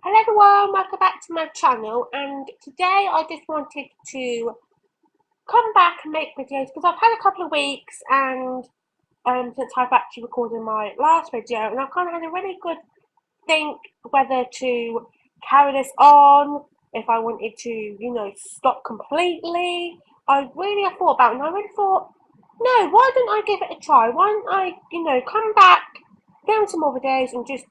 Hello everyone, welcome back to my channel, and today I just wanted to come back and make videos because I've had a couple of weeks and since I've actually recorded my last video, and I've kind of had a really good think whether to carry this on, if I wanted to, stop completely. I really have thought about it, and I really thought, no, why don't I give it a try? Why don't I, come back, film some more videos and just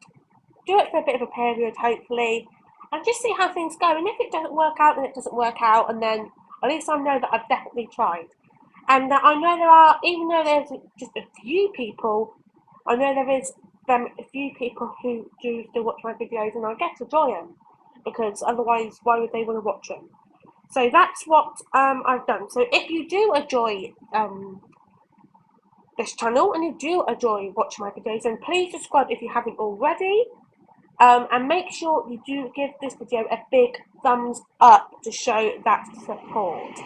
do it for a bit of a period, hopefully, and just see how things go. And if it doesn't work out, then it doesn't work out, and then at least I know that I've definitely tried. And I know there are, even though there's just a few people, I know there is a few people who do still watch my videos, and I get to enjoy them because otherwise, why would they want to watch them? So that's what I've done. So if you do enjoy this channel and you do enjoy watching my videos, then please subscribe if you haven't already. And make sure you do give this video a big thumbs up to show that support.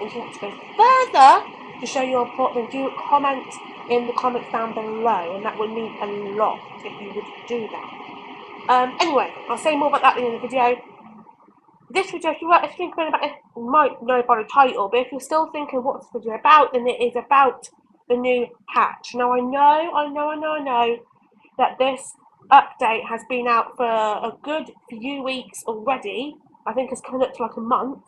And if you want to go further to show your support, then do comment in the comments down below, and that would mean a lot if you would do that. Anyway, I'll say more about that in the video. This video, if you're thinking about it, you might know by the title, but if you're still thinking what's the video about, then it is about the new patch. Now I know that this update has been out for a good few weeks already. I think it's coming up to like a month.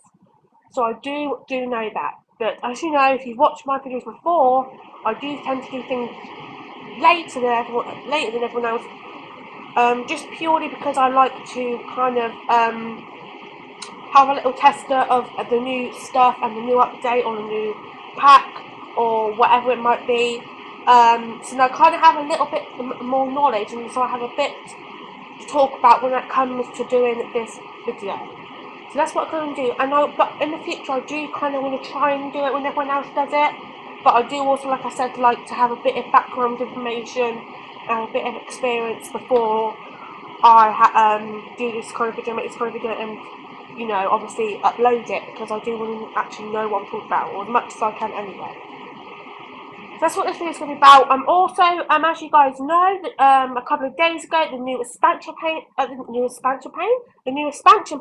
So I do know that. But as you know, if you've watched my videos before, I do tend to do things later than everyone else. Just purely because I like to kind of have a little tester of the new stuff and the new update or the new pack or whatever it might be. So now I kind of have a little bit more knowledge, and so I have a bit to talk about when it comes to doing this video. So that's what I'm going to do. But in the future I do kind of want to try and do it when everyone else does it. But I do also, like I said, like to have a bit of background information and a bit of experience before I do this kind of video, make this kind of video, and obviously upload it, because I do want to actually know what I'm talking about, or as much as I can anyway. So that's what this video is going to be about. Also, as you guys know, a couple of days ago, the new expansion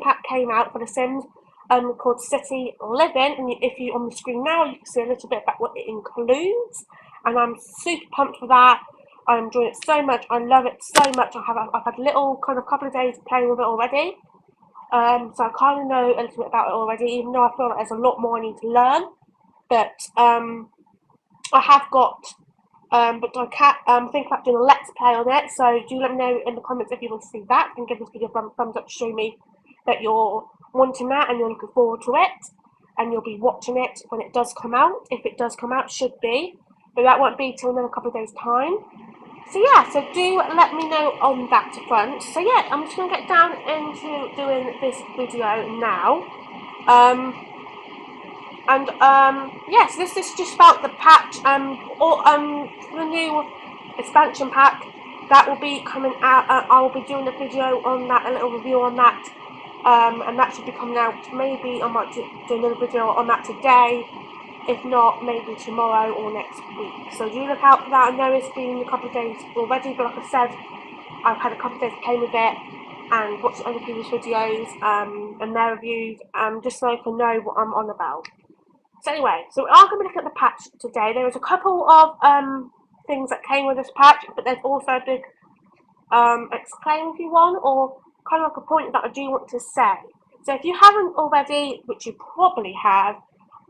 pack came out for The Sims, called City Living. And if you on the screen now, you can see a little bit about what it includes, and I'm super pumped for that. I'm enjoying it so much. I love it so much. I've had a little kind of couple of days playing with it already. So I kind of know a little bit about it already, even though I feel like there's a lot more I need to learn. But I have got, but I can't think about doing a let's play on it. So do let me know in the comments if you want to see that, and give this video a thumbs up to show me that you're wanting that and you're looking forward to it, and you'll be watching it when it does come out. If it does come out, should be, but that won't be till another couple of days time. So yeah, so do let me know on that front. So yeah, I'm just going to get down into doing this video now. Yes, this is just about the patch, the new expansion pack that will be coming out. I will be doing a video on that, a little review on that, and that should be coming out. Maybe I might do another video on that today. If not, maybe tomorrow or next week. So do look out for that. I know it's been a couple of days already, but like I said, I've had a couple of days to play with it and watch other people's videos and their reviews, just so I can know what I'm on about. So anyway, so we are going to look at the patch today. There is a couple of things that came with this patch, but there's also a big exclamatory one, or kind of like a point that I do want to say. So if you haven't already, which you probably have,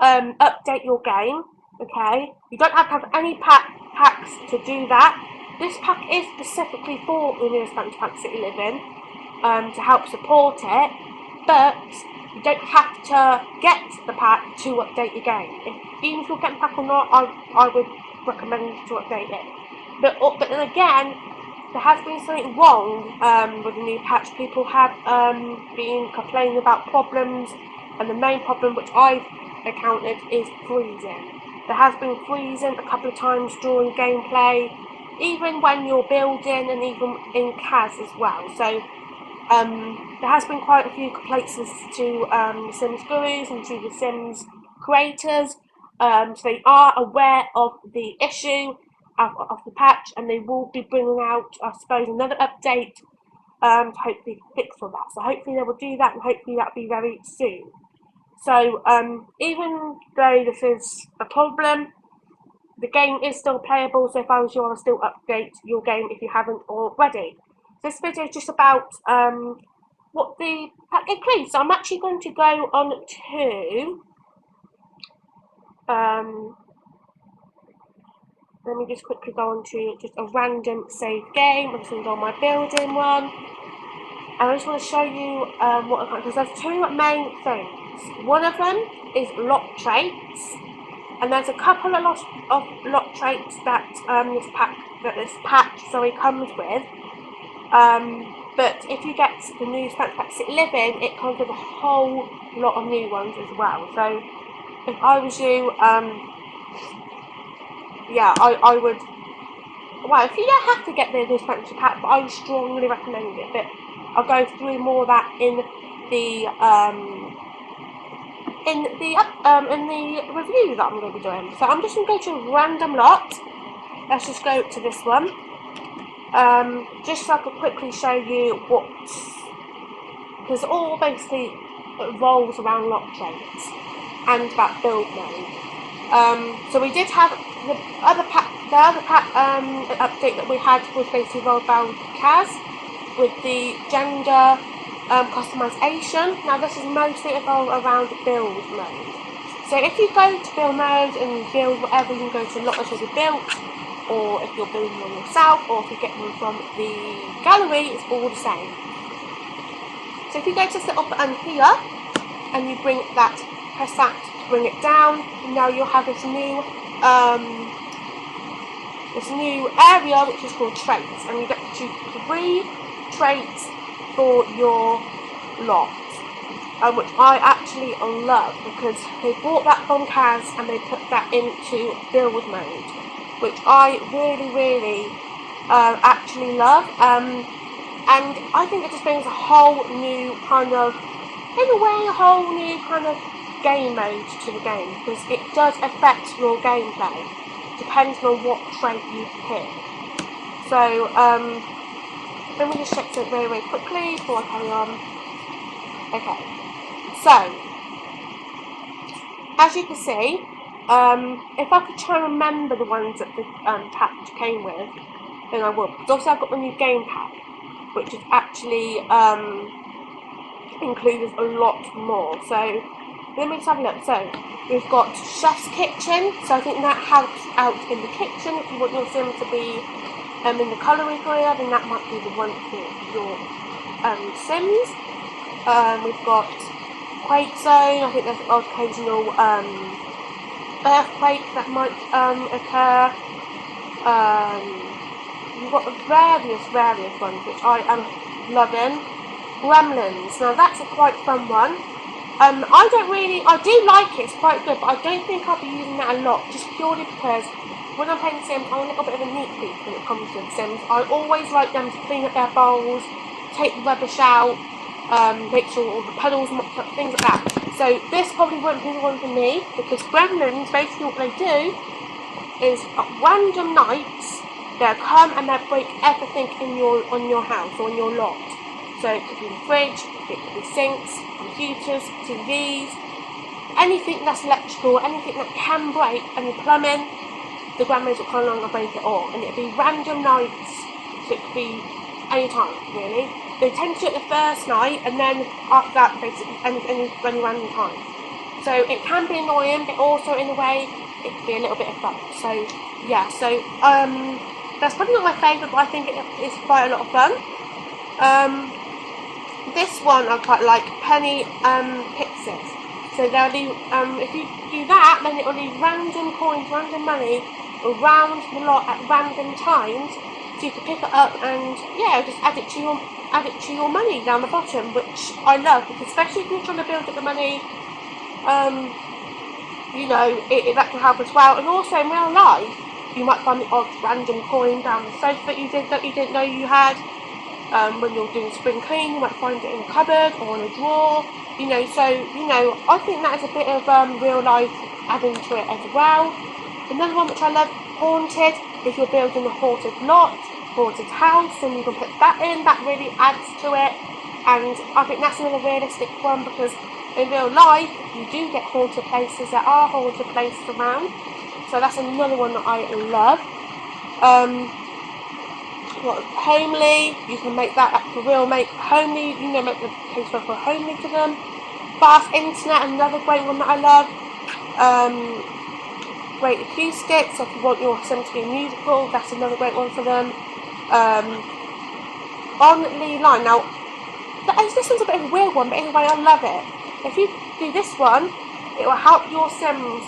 update your game. Okay, you don't have to have any packs to do that. This pack is specifically for the new expansion pack City Living, to help support it, but you don't have to get the pack to update your game. Even if you're getting the pack or not, I would recommend to update it. But then again, there has been something wrong with the new patch. People have been complaining about problems, and the main problem which I've encountered is freezing. There has been freezing a couple of times during gameplay, even when you're building, and even in CAS as well. So there has been quite a few complaints to the Sims gurus and to the Sims creators. So they are aware of the issue of the patch, and they will be bringing out, I suppose, another update to hopefully fix all that. So hopefully they will do that, and hopefully that'll be very soon. So even though this is a problem, the game is still playable. So if I was you, I'll still update your game if you haven't already. This video is just about what the pack includes. So I'm actually going to go on to let me just quickly go on to just a random save game. I'm just going to go on my building one. And I just want to show you what I've got, because there's two main things. One of them is lot traits, and there's a couple of lot traits that this pack comes with. But if you get the new Spencer Pack City Living, it comes with a whole lot of new ones as well. So if I was you, yeah, I would. Well, if you don't have to get the new Spencer Pack, but I would strongly recommend it. But I'll go through more of that in the review that I'm going to be doing. So I'm just going to go to a random lot. Let's just go to this one. Just so I can quickly show you what, because it all basically revolves around lot traits and that build mode. So we did have the other pack update that we had was basically revolved around Kaz with the gender customization. Now this is mostly evolved around build mode. So if you go to build mode and you build whatever, you can go to lot that's already built, or if you're building one yourself, or if you get one from the gallery, it's all the same. So if you go to set up and here, and you bring that, press that to bring it down, now you'll have this new area which is called traits, and you get to choose 3 traits for your lot, which I actually love, because they brought that from Kaz and they put that into build mode, which I really actually love, and I think it just brings a whole new kind of, in a way, a whole new kind of game mode to the game, because it does affect your gameplay depending on what trait you pick. So let me just check it very quickly before I carry on. Okay, so as you can see, if I could try and remember the ones that the pack came with, then I would. Because also I've got the new game pack, which is actually includes a lot more. So let me just have a look. So we've got Chef's Kitchen. So I think that helps out in the kitchen. If you want your sim to be in the colouring area, then that might be the one for your sims. We've got Quake Zone. I think there's an occasional earthquake that might occur. You've got various ones which I am loving. Gremlins. Now that's a quite fun one. I do like it, it's quite good, but I don't think I'll be using that a lot, just purely because when I'm playing Sims, I'm a little bit of a neat freak when it comes to the Sims. I always like them to clean up their bowls, take the rubbish out, make sure all the puddles mopped up, things like that. So this probably won't be the one for me, because Gremlins, basically what they do is at random nights, they'll come and they'll break everything on your house or in your lot. So it could be the fridge, it could be sinks, computers, TVs, anything that's electrical, anything that can break, and the plumbing, the Gremlins will come along and break it all. And it'll be random nights, so it could be any time, really. They tend to do it the first night, and then after that, basically, any random time. So it can be annoying, but also, in a way, it can be a little bit of fun. So, yeah, so, that's probably not my favourite, but I think it is quite a lot of fun. This one I quite like, Penny Pixies. So they'll leave, if you do that, then it will leave random coins, random money around the lot at random times, so you can pick it up and just add it to your money down the bottom, which I love, because especially if you're trying to build up the money, that can help as well. And also in real life, you might find the odd random coin down the sofa that you didn't know you had. When you're doing spring clean, you might find it in a cupboard or in a drawer, so, I think that is a bit of real life adding to it as well. Another one which I love, Haunted, if you're building a haunted lot. haunted house, and you can put that in. That really adds to it, and I think that's another realistic one, because in real life you do get haunted places. There are haunted places around, so that's another one that I love. Homely, you can make that for real. Make homely, make the casework for homely to them. Fast internet, another great one that I love. Great acoustics, so if you want your sim to be musical, that's another great one for them. On-Lee line, now this one's a bit of a weird one, but anyway, I love it. If you do this one, it will help your sims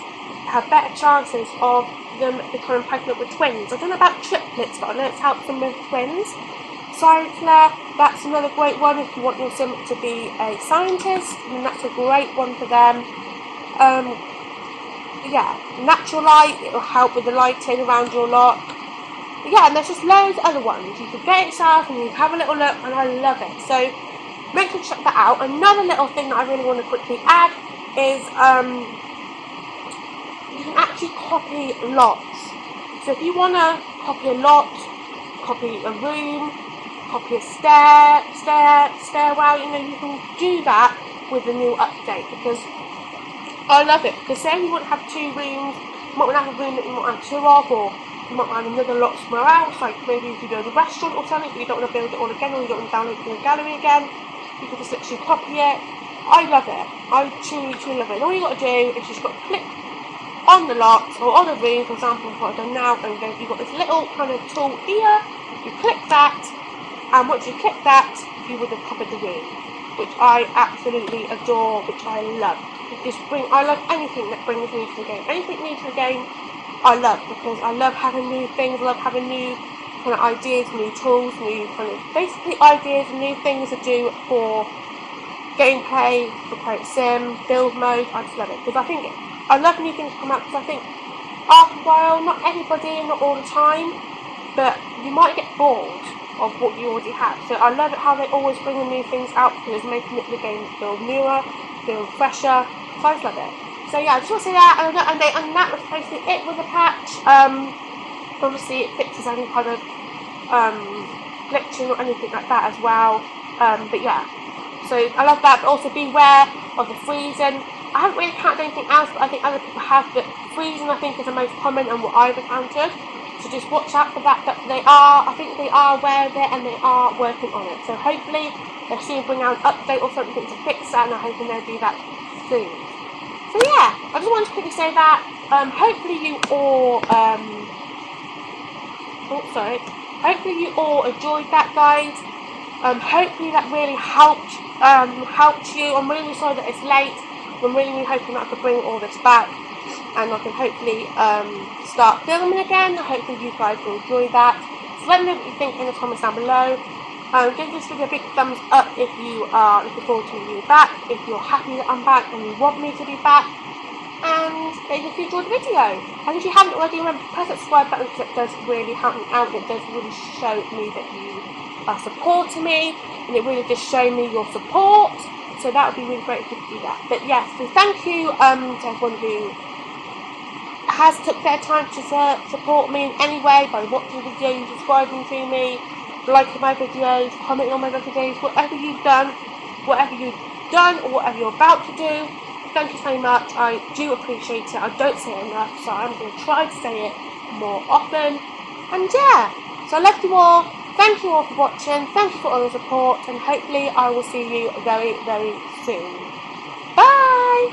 have better chances of them becoming pregnant with twins. I don't know about triplets, but I know it's helped them with twins. Science Lair, that's another great one if you want your sim to be a scientist, and that's a great one for them. Yeah, Natural Light, it will help with the lighting around your lot. Yeah, and there's just loads of other ones. You can get it yourself and you have a little look, and I love it. So make sure to check that out. Another little thing that I really want to quickly add is you can actually copy lots. So if you want to copy a lot, copy a room, copy a stairwell, you can do that with the new update, because I love it. Because say you want to have 2 rooms, you might want to have a room that you might have 2 of, or you might have another lot somewhere else, like maybe if you build a restaurant or something, but you don't want to build it all again, or you don't want to download it from the gallery again, you can just literally copy it. I love it. I truly, truly love it. And all you got to do is just got to click on the lot, or on a room, for example, what I've done now, and then you've got this little kind of tool here, you click that, and once you click that, you would have covered the room, which I absolutely adore, which I love. I love anything that brings me to the game. Anything new to the game, I love, because I love having new things, I love having new kind of ideas, new tools, new kind of basically ideas and new things to do for gameplay, for Create Sim, build mode. I just love it, because I love new things to come out, because I think after a while, not everybody, not all the time, but you might get bored of what you already have. So I love it how they always bring the new things out, because it's making the game feel newer, feel fresher. So I just love it. So yeah, I just want to say that, and that was basically it with the patch. Obviously it fixes any kind of glitching or anything like that as well. But yeah, so I love that. But also beware of the freezing. I haven't really encountered anything else, but I think other people have. But freezing, I think, is the most common and what I've encountered. So just watch out for that. But I think they are aware of it, and they are working on it. So hopefully they'll soon bring out an update or something to fix that, and I'm hoping they'll do that soon. So yeah, I just wanted to quickly say that. Hopefully you all hopefully you all enjoyed that, guys. Hopefully that really helped you. I'm really sorry that it's late. I'm really hoping that I could bring all this back, and I can hopefully start filming again. Hopefully you guys will enjoy that. So let me know what you think in the comments down below. Give this video a big thumbs up if you are looking forward to me back, if you're happy that I'm back and you want me to be back, and if you enjoyed the video. And if you haven't already, remember to press that subscribe button, because it does really help me out. It does really show me that you are supporting me, and it really does show me your support. So that would be really great if you could do that. But yes, so thank you to everyone who has took their time to support me in any way, by watching videos, subscribing to me, liking my videos, commenting on my videos, whatever you've done, or whatever you're about to do. Thank you so much. I do appreciate it. I don't say it enough, so I'm going to try to say it more often. And yeah, so I love you all. Thank you all for watching. Thank you for all the support, and hopefully I will see you very, very soon. Bye!